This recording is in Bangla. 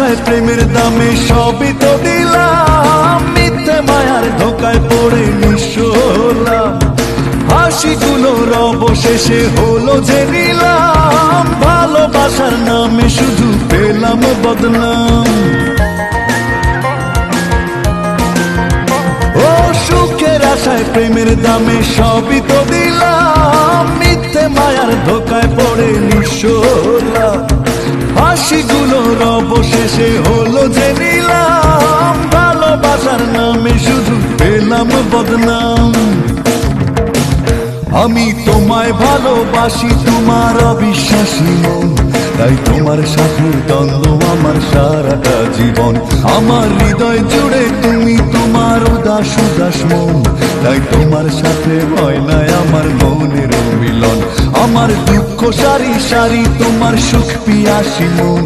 আশায় প্রেমের দামে সবই তো দিলাম, মিথ্যে মায়ার ধোকায় পড়ে নিঃস্ব হলাম। হাসিগুলোর অবশেষে হলো যে নিলাম, ভালোবাসার নামে শুধু পেলাম বদনাম। ও সুখের আশায় প্রেমের দামে সবই তো দিলাম, মিথ্যে মায়ার ধোকায় পড়ে নিঃস্ব হলাম। হাসিগুলোর অবশেষে হলো যে নিলাম, ভালোবাসার নামে শুধু পেলাম বদনাম। আমি তোমায় ভালোবাসি তোমার অবিশ্বাসী মন, তাই তোমার সাথে দ্বন্দ্ব আমার সারাটা জীবন। আমার হৃদয় জুড়ে তুমি তোমার উদাস উদাস মন, তাই তোমার সাথে হয় না আমার মনের মিলন। আমার দুঃখ সারি সারি তোমার সুখ পিয়াসী মন।